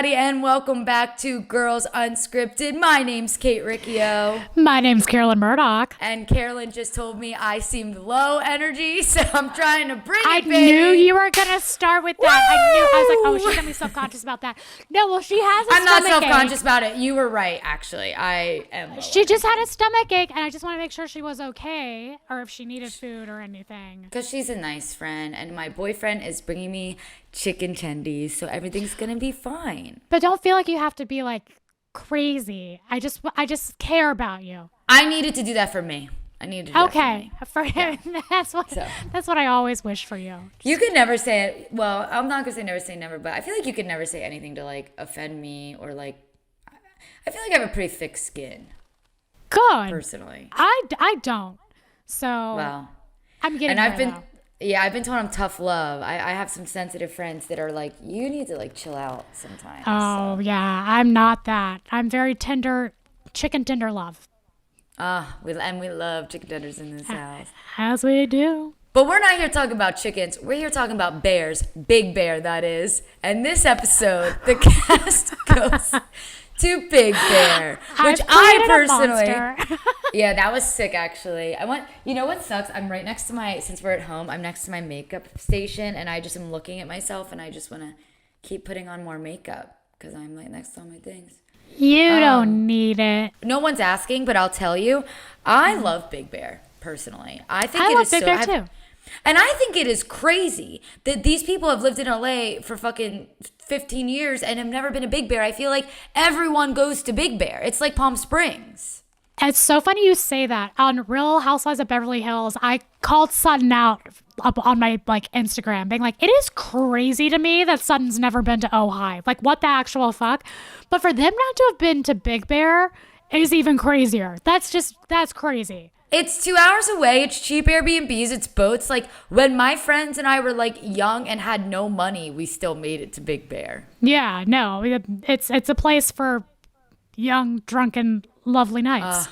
everybody, and welcome back to Girls Unscripted. My name's Kate Riccio. My name's Carolyn Murdoch. And Carolyn just told me I seemed low energy, so I'm trying to bring I it, baby. knew you were going to start with that. I was like, oh, she's going to be self-conscious about that. No, well, she has a I'm not stomach self-conscious ache. about it. You were right, actually. I am. She just had a stomach ache, and I just want to make sure she was okay, or if she needed food or anything. Because she's a nice friend, and my boyfriend is bringing me chicken tendies, so everything's going to be fine. But don't feel like you have to be, like, crazy. I just care about you. I needed to do that for me. I needed to do okay. that for me. Yeah. That's what I always wish for you. You could never say it. Well, I'm not going to say never, but I feel like you could never say anything to, like, offend me or, like, I feel like I have a pretty thick skin. Good. Personally. I don't. So, well, I'm getting I've there, been, though. yeah, I've been told I'm tough love. I have some sensitive friends that are like, you need to, like, chill out sometimes. Oh, yeah. I'm not that. I'm very tender, chicken tender love. We love chicken tenders in this house. As we do. But we're not here talking about chickens. We're here talking about bears. Big Bear, that is. And this episode, the cast goes to Big Bear, which I personally... Yeah, that was sick, actually. You know what sucks? I'm right next to since we're at home, I'm next to my makeup station, and I just am looking at myself, and I just want to keep putting on more makeup because I'm like next to all my things. You don't need it. No one's asking, but I'll tell you, I love Big Bear, personally. I love Big Bear, too. And I think it is crazy that these people have lived in LA for fucking 15 years and have never been to Big Bear. I feel like everyone goes to Big Bear. It's like Palm Springs. It's so funny you say that. On Real Housewives of Beverly Hills, I called Sutton out up on my Instagram, being like, it is crazy to me that Sutton's never been to Ojai. Like, what the actual fuck? But for them not to have been to Big Bear is even crazier. That's crazy. It's 2 hours away. It's cheap Airbnbs. It's boats. Like, when my friends and I were, like, young and had no money, we still made it to Big Bear. Yeah, no. It's a place for young, drunken, lovely nights.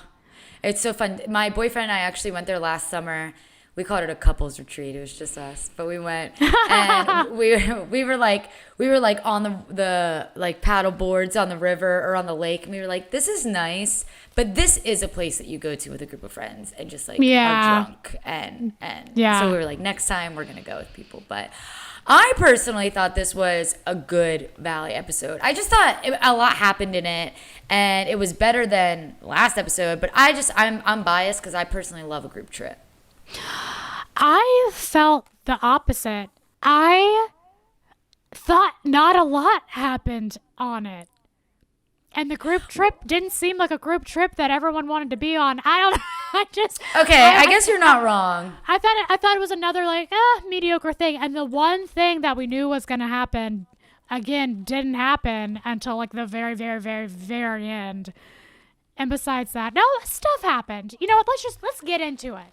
It's so fun. My boyfriend and I actually went there last summer. We called it a couples retreat. It was just us, but we went and we were like on the like paddle boards on the river or on the lake, and we were like, this is nice, but this is a place that you go to with a group of friends and just like are drunk and so we were like, next time we're gonna go with people. But I personally thought this was a good Valley episode. I just thought a lot happened in it, and it was better than last episode. But I'm biased because I personally love a group trip. I felt the opposite. I thought not a lot happened on it. And the group trip didn't seem like a group trip that everyone wanted to be on. I guess you're not wrong. I thought it was another mediocre thing. And the one thing that we knew was going to happen, again, didn't happen until like the very, very, very, very end. And besides that, no, stuff happened. You know what? Let's get into it.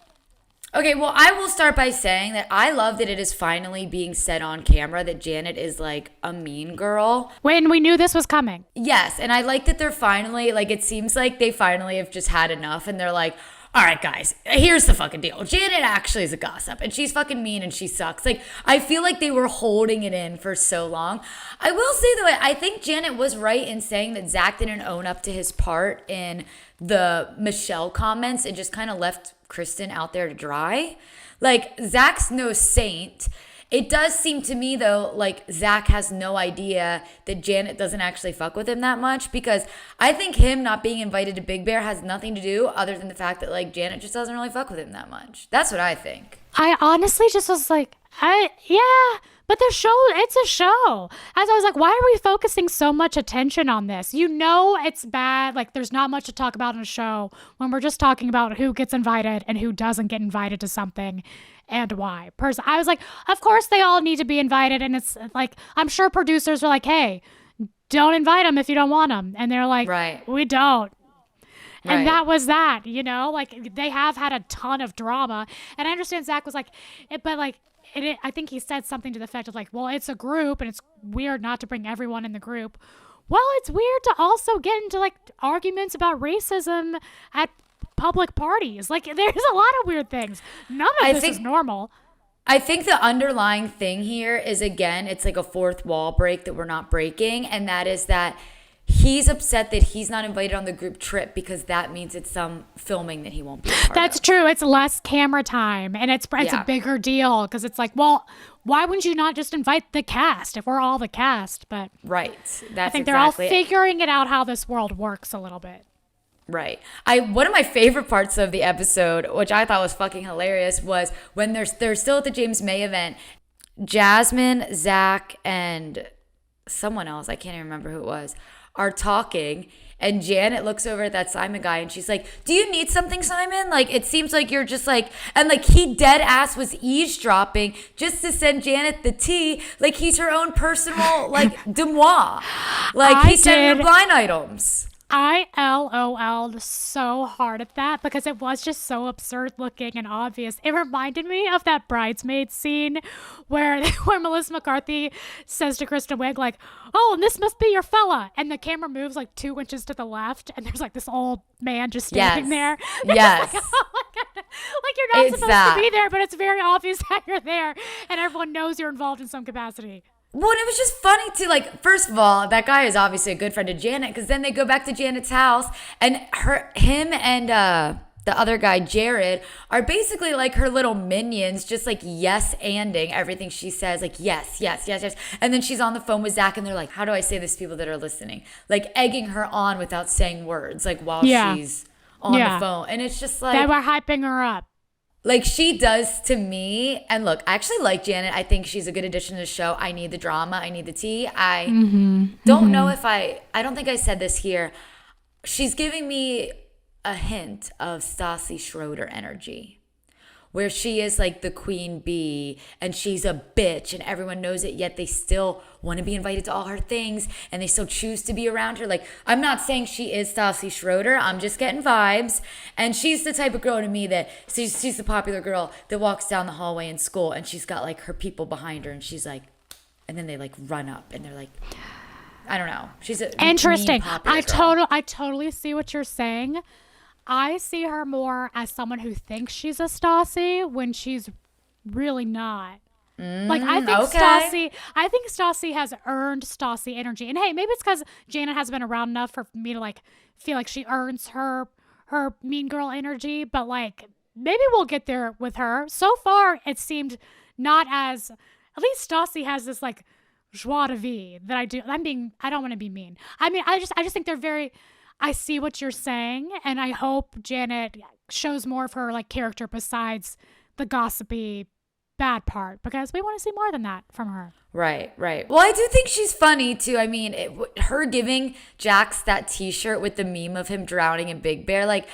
Okay, well, I will start by saying that I love that it is finally being said on camera that Janet is, like, a mean girl. When we knew this was coming. Yes, and I like that they're finally, like, it seems like they finally have just had enough, and they're like, all right, guys, here's the fucking deal. Janet actually is a gossip, and she's fucking mean, and she sucks. Like, I feel like they were holding it in for so long. I will say, though, I think Janet was right in saying that Zach didn't own up to his part in the Michelle comments and just kind of left Kristen out there to dry. Like, Zach's no saint. It does seem to me, though, like Zach has no idea that Janet doesn't actually fuck with him that much, because I think him not being invited to Big Bear has nothing to do other than the fact that, like, Janet just doesn't really fuck with him that much. That's what I think. I honestly just was like, but it's a show. As I was like, why are we focusing so much attention on this? You know it's bad. Like, there's not much to talk about in a show when we're just talking about who gets invited and who doesn't get invited to something and why. I was like, of course they all need to be invited. And it's like, I'm sure producers are like, hey, don't invite them if you don't want them. And they're like, right. We don't. Right. And that was that, you know, like they have had a ton of drama. And I understand Zach was like, I think he said something to the effect of like, well, it's a group and it's weird not to bring everyone in the group. Well, it's weird to also get into like arguments about racism at public parties. Like, there's a lot of weird things. None of this is normal. I think the underlying thing here is, again, it's like a fourth wall break that we're not breaking. And that is that he's upset that he's not invited on the group trip because that means it's some filming that he won't be a part That's of. true. It's less camera time, and it's a bigger deal because it's like, well, why wouldn't you not just invite the cast if we're all the cast? But Right. I think they're all figuring it out how this world works a little bit. Right. One of my favorite parts of the episode, which I thought was fucking hilarious, was when they're still at the James May event. Jasmine, Zach, and someone else, I can't even remember who it was, are talking, and Janet looks over at that Simon guy and she's like, do you need something, Simon? Like, it seems like you're just like, and like he dead ass was eavesdropping just to send Janet the tea. Like he's her own personal like demois. Like he sent her blind items. I LOL'd so hard at that because it was just so absurd looking and obvious. It reminded me of that bridesmaid scene where Melissa McCarthy says to Kristen Wiig, like, oh, and this must be your fella. And the camera moves like 2 inches to the left and there's like this old man just standing there. Yes. Like, oh my God. Like you're not supposed to be there, but it's very obvious that you're there and everyone knows you're involved in some capacity. Well, and it was just funny too. Like, first of all, that guy is obviously a good friend of Janet because then they go back to Janet's house and him and the other guy, Jared, are basically like her little minions, just like yes-anding everything she says. Like, yes, yes, yes, yes. And then she's on the phone with Zach and they're like, how do I say this to people that are listening? Like, egging her on without saying words, like while she's on the phone. And it's just like. They were hyping her up. Like she does to me. And look, I actually like Janet. I think she's a good addition to the show. I need the drama. I need the tea. I don't know if I don't think I said this here. She's giving me a hint of Stassi Schroeder energy. Where she is like the queen bee and she's a bitch and everyone knows it, yet they still want to be invited to all her things and they still choose to be around her. Like, I'm not saying she is Stassi Schroeder. I'm just getting vibes. And she's the type of girl to me that she's the popular girl that walks down the hallway in school and she's got like her people behind her and she's like, and then they like run up and they're like, I don't know. She's a interesting. I totally see what you're saying. I see her more as someone who thinks she's a Stassi when she's really not. Like I think Stassi has earned Stassi energy. And hey, maybe it's because Janet hasn't been around enough for me to like feel like she earns her mean girl energy. But like maybe we'll get there with her. So far, it seemed not as. At least Stassi has this like joie de vivre that I do. I don't want to be mean. I mean, I just think they're very. I see what you're saying, and I hope Janet shows more of her like character besides the gossipy bad part because we want to see more than that from her. Right. Well, I do think she's funny too. I mean, her giving Jax that T-shirt with the meme of him drowning in Big Bear, like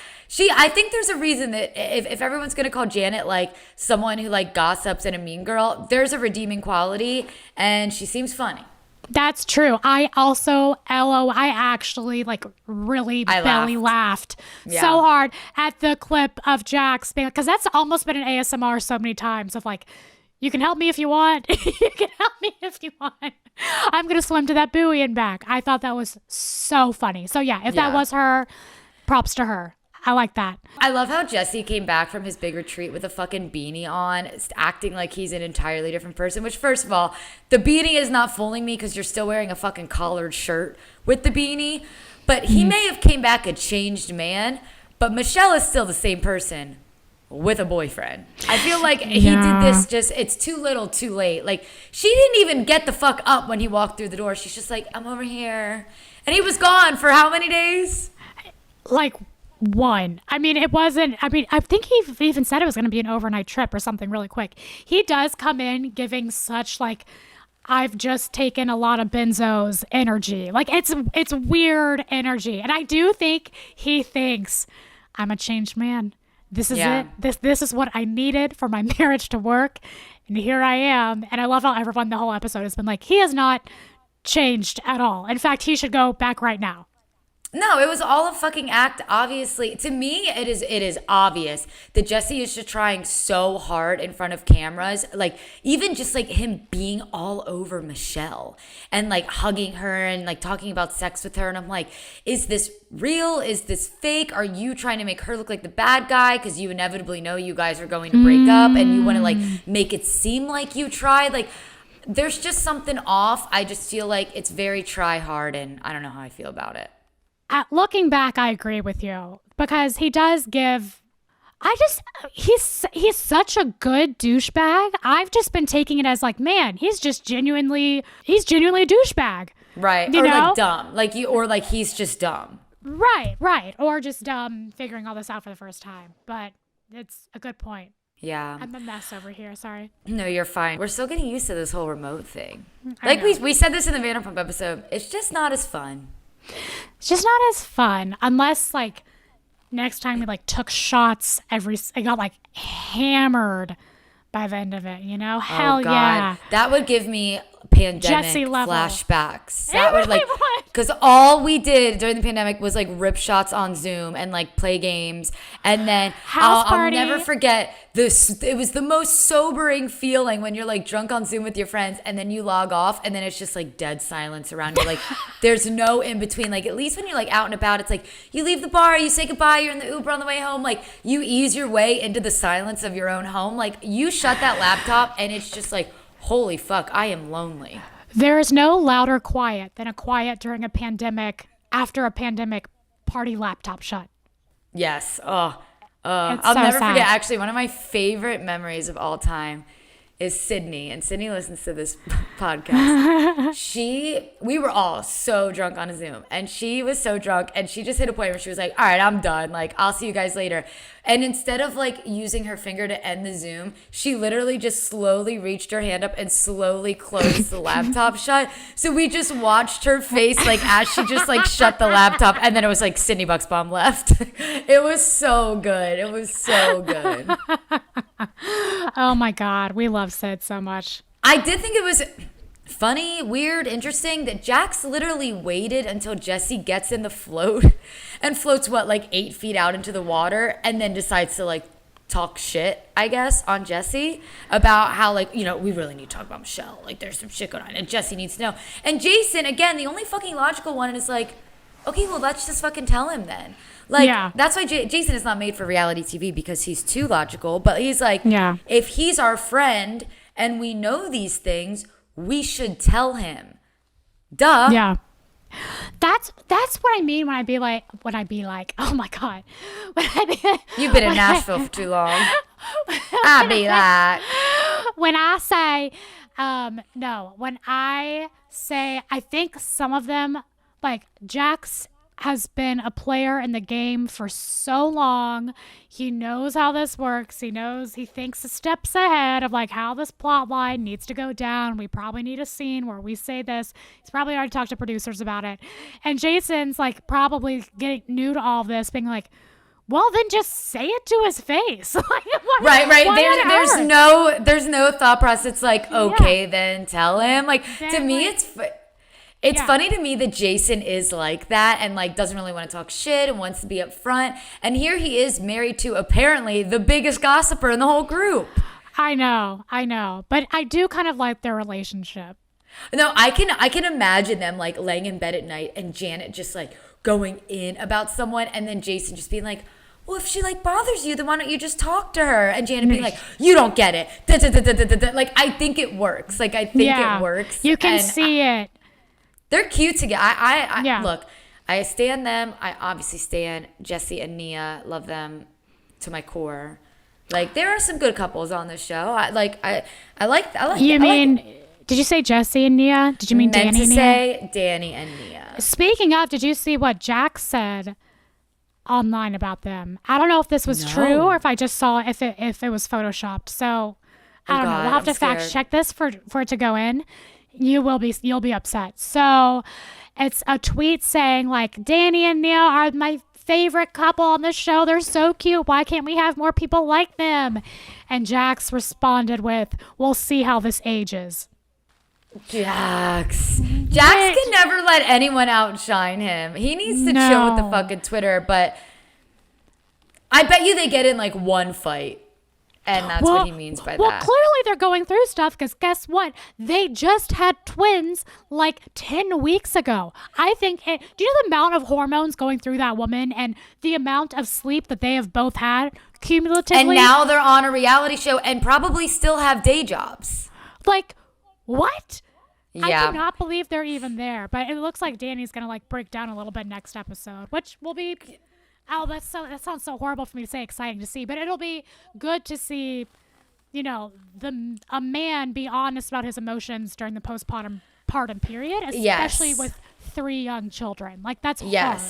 I think there's a reason that if everyone's gonna call Janet like someone who like gossips and a mean girl, there's a redeeming quality, and she seems funny. That's true. I actually like really belly laughed so hard at the clip of Jax because that's almost been an ASMR so many times of like, you can help me if you want. You can help me if you want. I'm going to swim to that buoy and back. I thought that was so funny. So yeah, if that was her, props to her. I like that. I love how Jesse came back from his big retreat with a fucking beanie on, acting like he's an entirely different person, which first of all, the beanie is not fooling me because you're still wearing a fucking collared shirt with the beanie. But he may have came back a changed man, but Michelle is still the same person with a boyfriend. I feel like he did this it's too little too late. Like, she didn't even get the fuck up when he walked through the door. She's just like, I'm over here. And he was gone for how many days? Like, one. I mean, I think he even said it was going to be an overnight trip or something really quick. He does come in giving such like, I've just taken a lot of benzos energy. Like it's weird energy. And I do think he thinks I'm a changed man. This is it. This is what I needed for my marriage to work. And here I am. And I love how everyone the whole episode has been like, he has not changed at all. In fact, he should go back right now. No, it was all a fucking act. Obviously, to me, it is obvious that Jesse is just trying so hard in front of cameras. Like even just like him being all over Michelle and like hugging her and like talking about sex with her. And I'm like, is this real? Is this fake? Are you trying to make her look like the bad guy because you inevitably know you guys are going to break up and you want to like make it seem like you tried? Like there's just something off. I just feel like it's very try hard, and I don't know how I feel about it. Looking back, I agree with you because he does give. He's such a good douchebag. I've just been taking it as like, man, he's genuinely a douchebag. Right. You or know? like dumb. Like you, or like he's just dumb. Right. Or just figuring all this out for the first time. But it's a good point. Yeah. I'm a mess over here. Sorry. No, you're fine. We're still getting used to this whole remote thing. Like we said this in the Vanderpump episode. It's just not as fun. It's just not as fun unless like next time we like took shots I got like hammered by the end of it, you know? Hell yeah. That would give me pandemic Jesse level. Flashbacks. That would like because all we did during the pandemic was like rip shots on Zoom and like play games, and then I'll never forget this. It was the most sobering feeling when you're like drunk on Zoom with your friends, and then you log off, and then it's just like dead silence around you. Like there's no in between. Like at least when you're like out and about, it's like you leave the bar, you say goodbye, you're in the Uber on the way home. Like you ease your way into the silence of your own home. Like you shut that laptop, and it's just like, holy fuck, I am lonely. There is no louder quiet than a quiet during a pandemic, after a pandemic party laptop shut. Yes. I'll never forget, actually, one of my favorite memories of all time is Sydney. And Sydney listens to this podcast. We were all so drunk on a Zoom. And she was so drunk. And she just hit a point where she was like, all right, I'm done. Like, I'll see you guys later. And instead of like using her finger to end the Zoom, she literally just slowly reached her hand up and slowly closed the laptop shut. So we just watched her face like as she just like shut the laptop. And then it was like Sydney Bucksbaum left. It was so good. It was so good. Oh my God. We love Sid so much. I did think it was funny, weird, interesting that Jax literally waited until Jesse gets in the float and floats like 8 feet out into the water and then decides to like talk shit, I guess, on Jesse about how like, you know, we really need to talk about Michelle. Like there's some shit going on and Jesse needs to know. And Jason, again, the only fucking logical one is like, okay, well, let's just fucking tell him then. Like, that's why Jason is not made for reality TV because he's too logical. But he's like, if he's our friend and we know these things, we should tell him. Duh. Yeah. That's what I mean when I be like, oh my God. You've been in Nashville for too long. I be like. When I say, when I say, I think some of them, like Jax has been a player in the game for so long. He knows how this works. He thinks the steps ahead of like how this plot line needs to go down. We probably need a scene where we say this. He's probably already talked to producers about it. And Jason's like probably getting new to all of this, being like, well, then just say it to his face. Right. There's no thought process. It's like, okay, then tell him. Like then, to me, it's funny to me that Jason is like that and like doesn't really want to talk shit and wants to be up front. And here he is married to apparently the biggest gossiper in the whole group. I know. But I do kind of like their relationship. No, I can imagine them like laying in bed at night and Janet just like going in about someone and then Jason just being like, well, if she like bothers you, then why don't you just talk to her? And Janet being like, you don't get it. Like, I think it works. Like, I think it works. You can see it. They're cute together. Look, I stan them. I obviously stan Jesse and Nia. Love them to my core. Like, there are some good couples on this show. I like. Did you say Jesse and Nia? Did you mean Danny and Nia? Say Danny and Nia. Speaking of, did you see what Jax said online about them? I don't know if this was true or if I just saw if it was photoshopped. So I don't know. We'll have to fact check this for it to go in. You'll be upset. So it's a tweet saying like, Danny and Nia are my favorite couple on the show. They're so cute. Why can't we have more people like them? And Jax responded with, we'll see how this ages. Jax can never let anyone outshine him. He needs to chill with the fucking Twitter, but I bet you they get in like one fight. And that's what he means by that. Well, clearly they're going through stuff because guess what? They just had twins like 10 weeks ago. I think, do you know the amount of hormones going through that woman and the amount of sleep that they have both had cumulatively? And now they're on a reality show and probably still have day jobs. Like, what? Yeah. I cannot believe they're even there. But it looks like Danny's going to like break down a little bit next episode, which will be... Oh, that sounds so horrible for me to say, exciting to see, but it'll be good to see, you know, a man be honest about his emotions during the postpartum period, especially with 3 young children. Like, that's hard.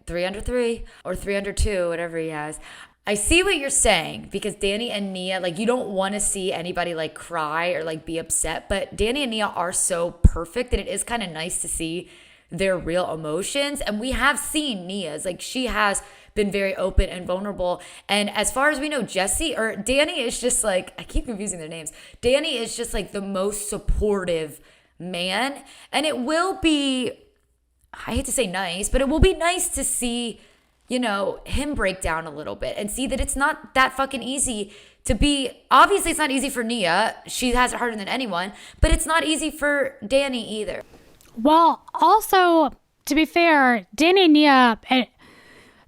3 under 3 or 3 under 2, whatever he has. I see what you're saying because Danny and Nia, like, you don't want to see anybody like cry or like be upset, but Danny and Nia are so perfect that it is kind of nice to see their real emotions. And we have seen Nia's, like, she has been very open and vulnerable. And as far as we know, Danny is just like, I keep confusing their names. Danny is just like the most supportive man. And it will be, I hate to say nice, but it will be nice to see, you know, him break down a little bit and see that it's not that fucking easy to be. Obviously, it's not easy for Nia. She has it harder than anyone, but it's not easy for Danny either. Well, also, to be fair, Danny and Nia,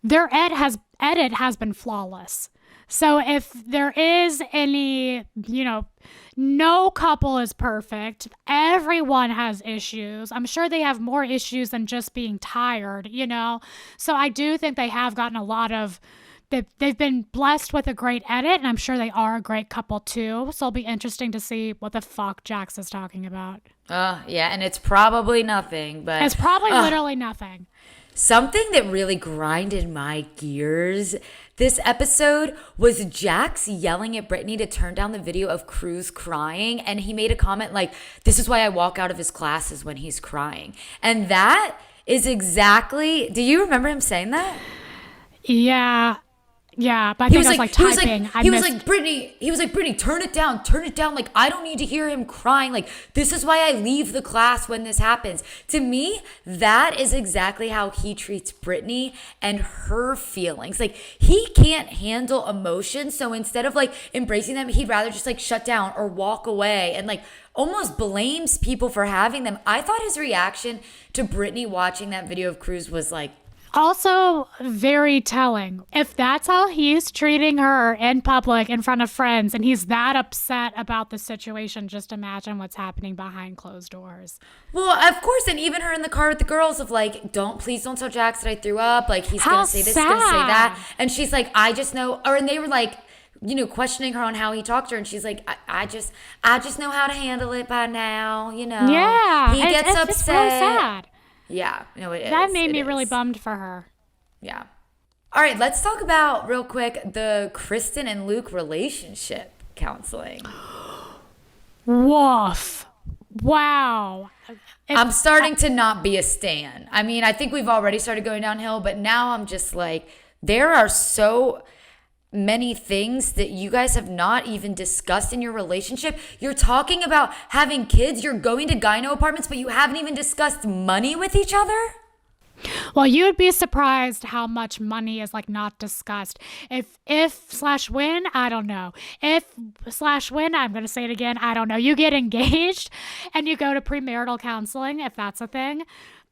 their edit has been flawless. So if there is any, you know, no couple is perfect. Everyone has issues. I'm sure they have more issues than just being tired, you know. So I do think they have gotten a lot of, they've been blessed with a great edit, and I'm sure they are a great couple too. So it'll be interesting to see what the fuck Jax is talking about. Yeah, and it's probably nothing, but... It's probably literally nothing. Something that really grinded my gears this episode was Jax yelling at Brittany to turn down the video of Cruz crying. And he made a comment like, this is why I walk out of his classes when he's crying. And that is exactly, do you remember him saying that? Yeah, but I think I was like typing. He was like, Brittany, turn it down. Like, I don't need to hear him crying. Like, this is why I leave the class when this happens. To me, that is exactly how he treats Brittany and her feelings. Like, he can't handle emotions. So instead of like embracing them, he'd rather just like shut down or walk away and like almost blames people for having them. I thought his reaction to Brittany watching that video of Cruz was like, also very telling. If that's how he's treating her in public in front of friends and he's that upset about the situation, just imagine what's happening behind closed doors. Well, of course, and even her in the car with the girls of like, please don't tell Jax that I threw up. Like, he's going to say this, he's going to say that. And she's like, I just know, and they were like, you know, questioning her on how he talked to her. And she's like, I just know how to handle it by now, you know. Yeah. He gets upset. It's really sad. Yeah, no, it is. That made me really bummed for her. Yeah. All right, let's talk about real quick the Kristen and Luke relationship counseling. Woof. Wow. I'm starting to not be a stan. I mean, I think we've already started going downhill, but now I'm just like, there are so many things that you guys have not even discussed in your relationship. You're talking about having kids, you're going to gyno apartments, but you haven't even discussed money with each other? Well, you would be surprised how much money is like not discussed. If/when, I don't know. If/when, I'm going to say it again, I don't know. You get engaged and you go to premarital counseling, if that's a thing.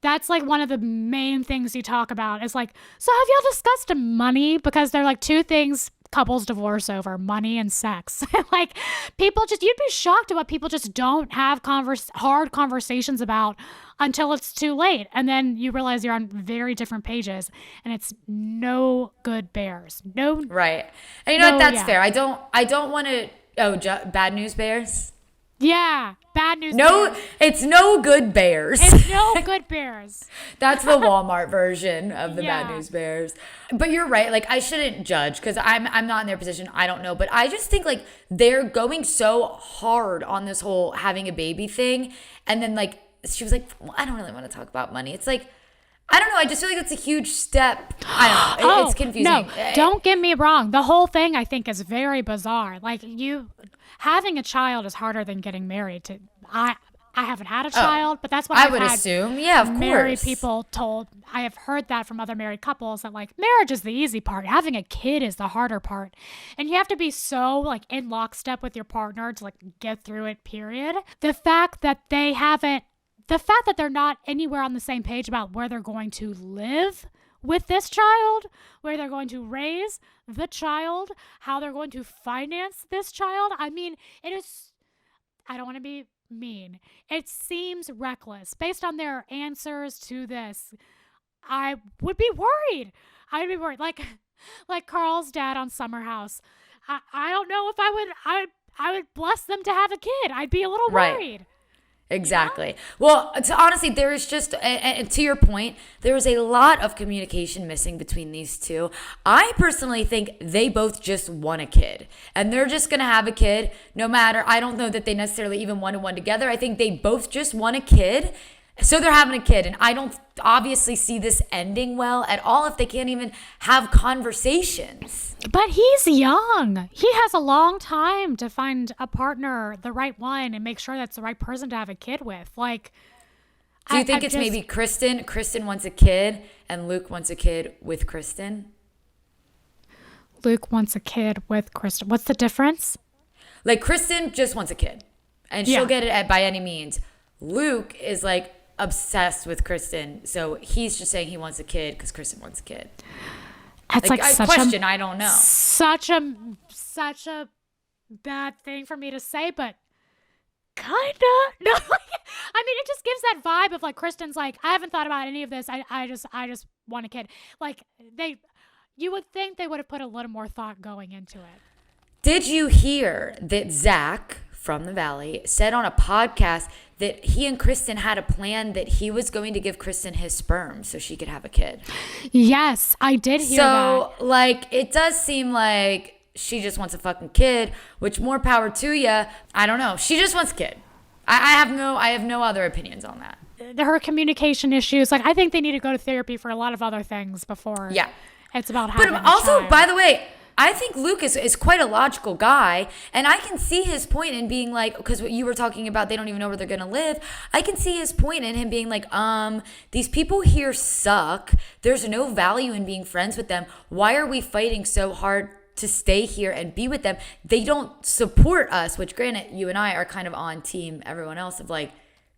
That's like one of the main things you talk about is like, so have y'all discussed money? Because they're like two things couples divorce over: money and sex. Like, people just, you'd be shocked at what people just don't have hard conversations about until it's too late. And then you realize you're on very different pages and it's no good bears. No. Right. And you know what? That's fair. I don't want to, bad news bears. Yeah, bad news. No, bears. It's no good bears. It's no good bears. That's the Walmart version of the bad news bears. But you're right. Like, I shouldn't judge because I'm not in their position. I don't know. But I just think like they're going so hard on this whole having a baby thing. And then like she was like, well, I don't really want to talk about money. It's like, I don't know. I just feel like it's a huge step. I don't know. It's confusing. No, don't get me wrong. The whole thing I think is very bizarre. Like, having a child is harder than getting married. I haven't had a child, but that's what I I've would had assume. Yeah, of married course. people told. I have heard that from other married couples that like marriage is the easy part. Having a kid is the harder part. And you have to be so like in lockstep with your partner to like get through it, period. The fact that they're not anywhere on the same page about where they're going to live with this child, where they're going to raise the child, how they're going to finance this child. I mean, I don't want to be mean. It seems reckless. Based on their answers to this, I would be worried. Like Carl's dad on Summer House. I don't know if I would bless them to have a kid. I'd be a little worried. Exactly. Yeah. Well, honestly, there is just, and to your point, there is a lot of communication missing between these two. I personally think they both just want a kid, and they're just going to have a kid no matter. I don't know that they necessarily even wanted one together. I think they both just want a kid. So they're having a kid, and I don't obviously see this ending well at all if they can't even have conversations. But he's young. He has a long time to find a partner, the right one, and make sure that's the right person to have a kid with. Like, do you think it's maybe Kristen? Kristen wants a kid, and Luke wants a kid with Kristen? Luke wants a kid with Kristen. What's the difference? Like, Kristen just wants a kid, and she'll get it by any means. Luke is like obsessed with Kristen, so he's just saying he wants a kid because Kristen wants a kid. That's like such question. I don't know. Such a bad thing for me to say, but kinda. No, I mean, it just gives that vibe of like Kristen's like, I haven't thought about any of this. I just want a kid. Like you would think they would have put a little more thought going into it. Did you hear that Zach from the Valley said on a podcast that he and Kristen had a plan that he was going to give Kristen his sperm so she could have a kid? Yes, I did hear that. So, like, it does seem like she just wants a fucking kid, which more power to you. I don't know. She just wants a kid. I have no other opinions on that. Her communication issues, like, I think they need to go to therapy for a lot of other things before it's about having a child. By the way, I think Luke is quite a logical guy, and I can see his point in being like, because what you were talking about, they don't even know where they're going to live. I can see his point in him being like, these people here suck. There's no value in being friends with them. Why are we fighting so hard to stay here and be with them? They don't support us, which granted, you and I are kind of on team everyone else of like,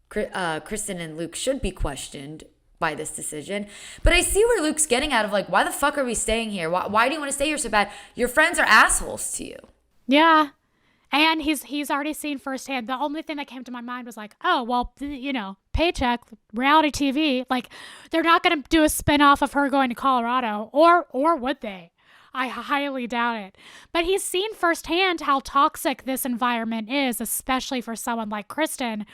Kristen and Luke should be questioned by this decision. But I see where Luke's getting out of like, why the fuck are we staying here? Why do you want to stay here so bad? Your friends are assholes to you. Yeah. And he's already seen firsthand. The only thing that came to my mind was like, oh, well, paycheck, reality TV. Like, they're not going to do a spinoff of her going to Colorado. Or would they? I highly doubt it. But he's seen firsthand how toxic this environment is, especially for someone like Kristen.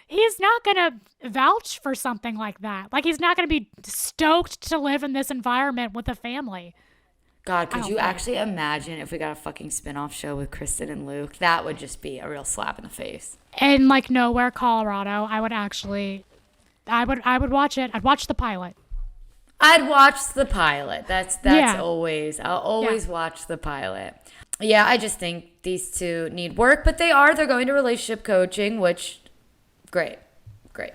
He's not going to vouch for something like that. Like, he's not going to be stoked to live in this environment with a family. God, could you actually imagine if we got a fucking spinoff show with Kristen and Luke? That would just be a real slap in the face. In, like, nowhere, Colorado, I would watch it. I'd watch the pilot. I'd watch the pilot. That's always, I'll always watch the pilot. Yeah, I just think these two need work, but they're going to relationship coaching, which... Great.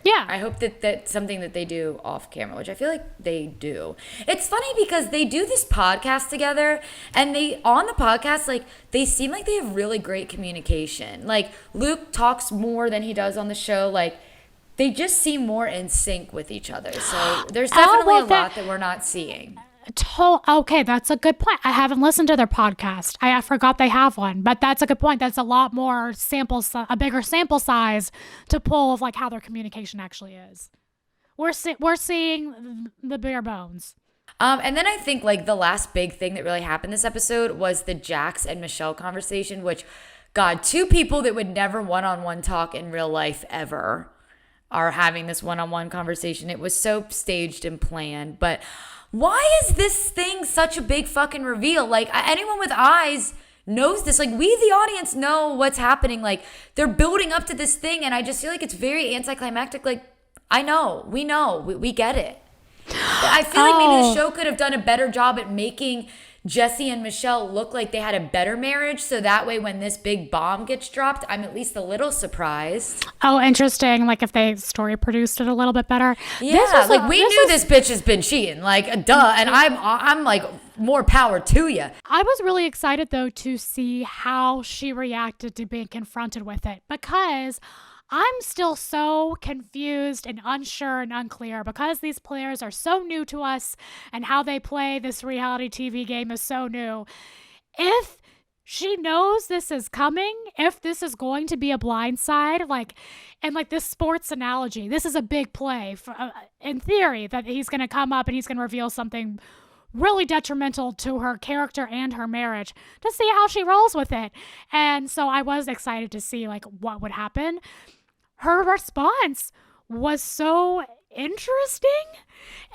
Yeah. I hope that that's something that they do off camera, which I feel like they do. It's funny because they do this podcast together, and on the podcast, like, they seem like they have really great communication. Like, Luke talks more than he does on the show. Like, they just seem more in sync with each other. So there's definitely a lot that we're not seeing. Okay, that's a good point. I haven't listened to their podcast. I forgot they have one, but that's a good point. That's a lot more a bigger sample size to pull of like how their communication actually is. We're seeing the bare bones. And then I think like the last big thing that really happened this episode was the Jax and Michelle conversation, which, God, two people that would never one-on-one talk in real life ever are having this one-on-one conversation. It was so staged and planned, but why is this thing such a big fucking reveal? Like, anyone with eyes knows this. Like, we, the audience, know what's happening. Like, they're building up to this thing, and I just feel like it's very anticlimactic. Like, I know. We get it. I feel like maybe the show could have done a better job at making Jesse and Michelle look like they had a better marriage. So that way, when this big bomb gets dropped, I'm at least a little surprised. Oh, interesting. Like if they story produced it a little bit better. Yeah, like we knew this bitch has been cheating. Like, duh. And I'm like, more power to you. I was really excited though to see how she reacted to being confronted with it, because I'm still so confused and unsure and unclear because these players are so new to us and how they play this reality TV game is so new. If she knows this is coming, if this is going to be a blindside, like this sports analogy, this is a big play for, in theory, that he's going to come up and he's going to reveal something really detrimental to her character and her marriage, to see how she rolls with it. And so I was excited to see like what would happen. Her response was so interesting.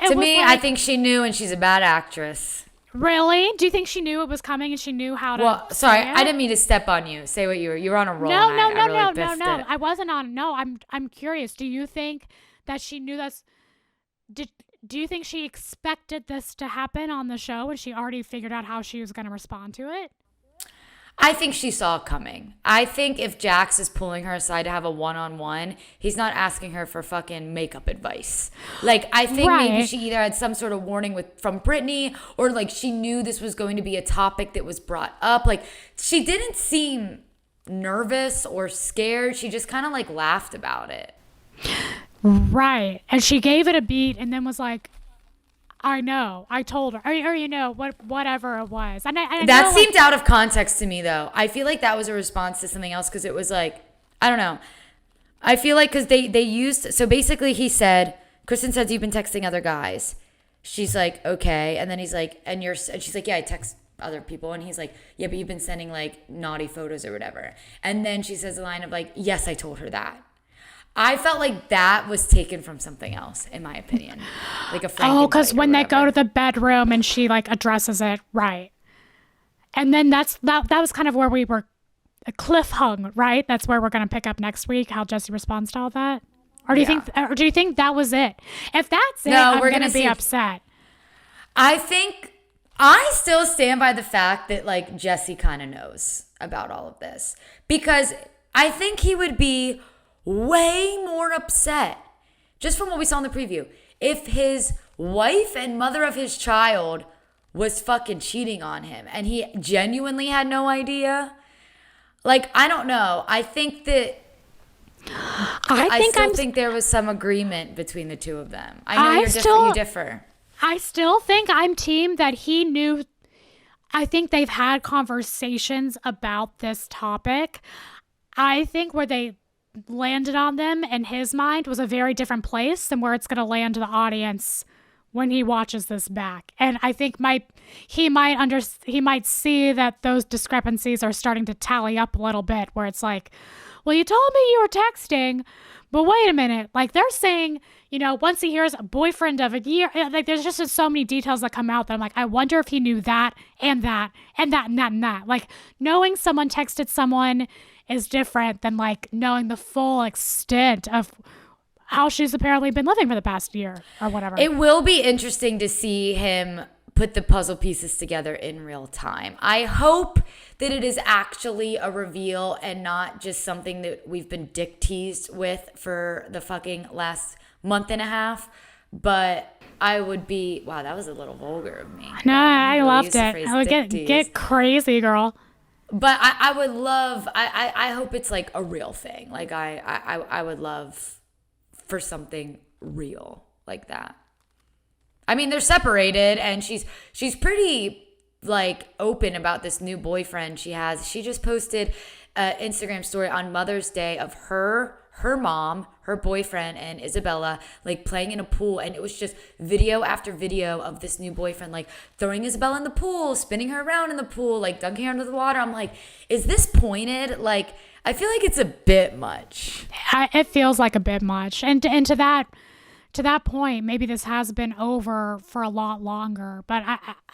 To me, I think she knew, and she's a bad actress. Really? Do you think she knew it was coming and she knew how to? Well, sorry, I didn't mean to step on you. Say what you were on a roll. No. I wasn't on. No, I'm curious. Do you think that she knew this? Do you think she expected this to happen on the show and she already figured out how she was going to respond to it? I think she saw it coming. I think if Jax is pulling her aside to have a one-on-one, he's not asking her for fucking makeup advice. Like, I think maybe she either had some sort of warning from Brittany, or like she knew this was going to be a topic that was brought up. Like, she didn't seem nervous or scared. She just kind of like laughed about it. Right. And she gave it a beat and then was like, I know. I told her. Or whatever it was. And that seemed out of context to me, though. I feel like that was a response to something else, because it was like, I don't know. I feel like because they used, so basically he said, Kristen says, you've been texting other guys. She's like, okay. And then he's like, and she's like, yeah, I text other people. And he's like, yeah, but you've been sending like naughty photos or whatever. And then she says a line of like, yes, I told her that. I felt like that was taken from something else, in my opinion. Like a Frankenbite. Oh, because when they go to the bedroom and she like addresses it, right? And then that was kind of where we were a cliff hung, right? That's where we're gonna pick up next week, how Jesse responds to all that. Or do you think that was it? If that's it, I'm gonna be upset. I think I still stand by the fact that like Jesse kind of knows about all of this, because I think he would be way more upset, just from what we saw in the preview, if his wife and mother of his child was fucking cheating on him and he genuinely had no idea. Like, I don't know. I think that I still think there was some agreement between the two of them. I know you differ. I still think I'm team that he knew. I think they've had conversations about this topic. I think where they landed on them in his mind was a very different place than where it's going to land to the audience when he watches this back. And I think he might see that those discrepancies are starting to tally up a little bit, where it's like, well, you told me you were texting, but wait a minute. Like, they're saying, once he hears a boyfriend of a year, like there's just so many details that come out that I'm like, I wonder if he knew that and that and that and that and that. Like, knowing someone texted someone is different than like knowing the full extent of how she's apparently been living for the past year or whatever. It will be interesting to see him put the puzzle pieces together in real time. I hope that it is actually a reveal and not just something that we've been dick teased with for the fucking last month and a half. But I would be, wow, that was a little vulgar of me. No, I loved it. I would get crazy, girl. But I would love, I hope it's like a real thing. Like I would love for something real like that. I mean, they're separated and she's pretty like open about this new boyfriend she has. She just posted an Instagram story on Mother's Day of her mom, her boyfriend, and Isabella like playing in a pool, and it was just video after video of this new boyfriend like throwing Isabella in the pool, spinning her around in the pool, like dunking her under the water. I'm like, is this pointed? Like, I feel like it's a bit much. It feels like a bit much, and to that point, maybe this has been over for a lot longer. But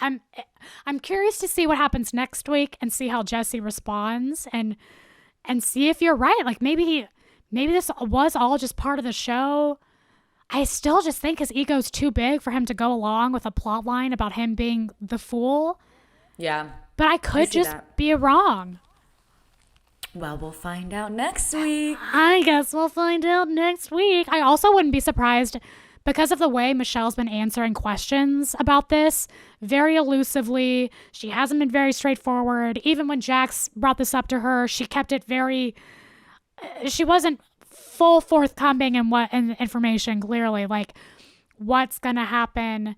I'm curious to see what happens next week and see how Jesse responds and see if you're right. Like maybe this was all just part of the show. I still just think his ego's too big for him to go along with a plot line about him being the fool. Yeah. But I could just be wrong. Well, we'll find out next week. I guess we'll find out next week. I also wouldn't be surprised because of the way Michelle's been answering questions about this very elusively. She hasn't been very straightforward. Even when Jax brought this up to her, she kept it very... She wasn't full forthcoming in information, clearly. Like, what's going to happen...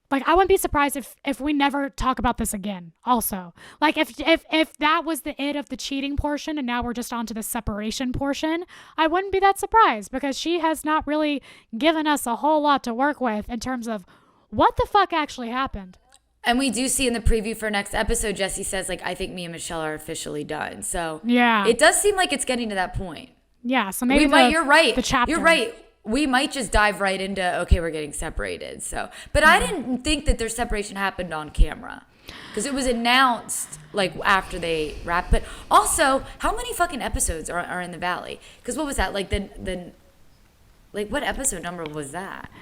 Like, I wouldn't be surprised if we never talk about this again, also. Like, if that was the it of the cheating portion and now we're just on to the separation portion, I wouldn't be that surprised because she has not really given us a whole lot to work with in terms of what the fuck actually happened. And we do see in the preview for next episode, Jesse says, like, I think me and Michelle are officially done. So yeah, it does seem like it's getting to that point. Yeah, so maybe you're right. The chapter. You're right. We might just dive right into, okay, we're getting separated. So, but I didn't think that their separation happened on camera because it was announced like after they wrapped. But also, how many fucking episodes are in the Valley? Because what was that? Like like what episode number was that?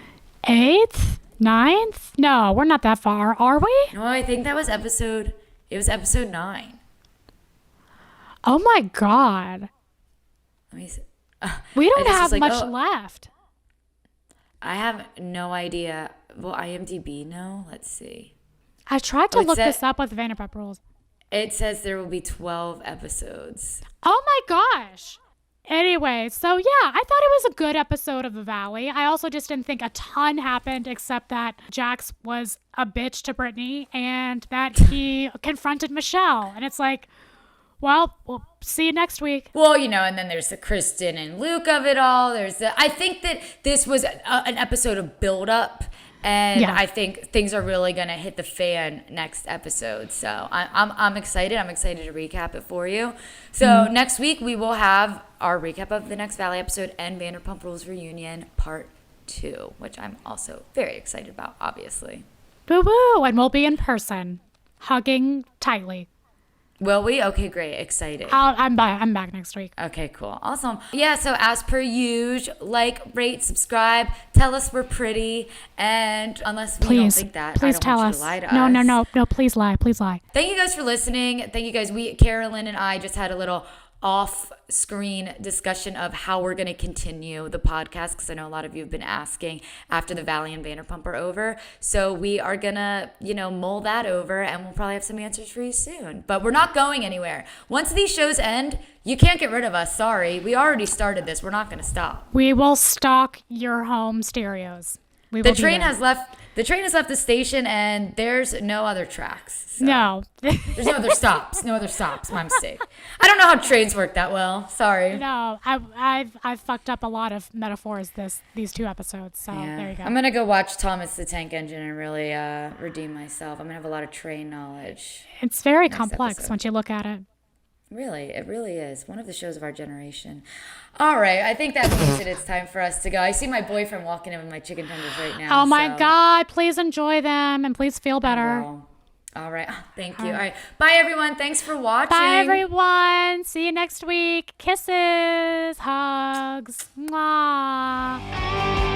8th? 9th? No, we're not that far, are we? No, I think that was episode 9. Oh my God. Let me see. We don't have much left. I have no idea. Will IMDb know? Let's see. I tried to look this up with Vanderpump Rules. It says there will be 12 episodes. Oh my gosh. Anyway, so yeah, I thought it was a good episode of The Valley. I also just didn't think a ton happened except that Jax was a bitch to Brittany and that he confronted Michelle. And it's like, well, we'll see you next week. Well, and then there's the Kristen and Luke of it all. I think that this was an episode of build-up, and I think things are really going to hit the fan next episode. So I'm excited. I'm excited to recap it for you. So next week we will have our recap of the next Valley episode and Vanderpump Rules Reunion Part 2, which I'm also very excited about, obviously. Woo-woo! And we'll be in person, hugging tightly. Will we? Okay, great. Excited. I'm back next week. Okay, cool. Awesome. Yeah, so as per usual, like, rate, subscribe, tell us we're pretty, and unless we don't think that, please I don't tell want us. You to lie to us. No, please lie. Thank you guys for listening. Thank you guys. Carolyn and I just had a little off-screen discussion of how we're going to continue the podcast because I know a lot of you have been asking after the Valley and Vanderpump are over. So we are going to, mull that over and we'll probably have some answers for you soon. But we're not going anywhere. Once these shows end, you can't get rid of us. Sorry. We already started this. We're not going to stop. We will stalk your home stereos. The train has left the station and there's no other tracks. So. No. There's no other stops. My mistake. I don't know how trains work that well. Sorry. No, I've fucked up a lot of metaphors these 2 episodes. So there you go. I'm going to go watch Thomas the Tank Engine and really redeem myself. I'm going to have a lot of train knowledge. It's very complex once you look at it. Really, it really is. One of the shows of our generation. All right, I think that means that it's time for us to go. I see my boyfriend walking in with my chicken tenders right now. Oh my God, please enjoy them and please feel better. All right, thank you. All right, bye everyone. Thanks for watching. Bye everyone. See you next week. Kisses, hugs. Mwah.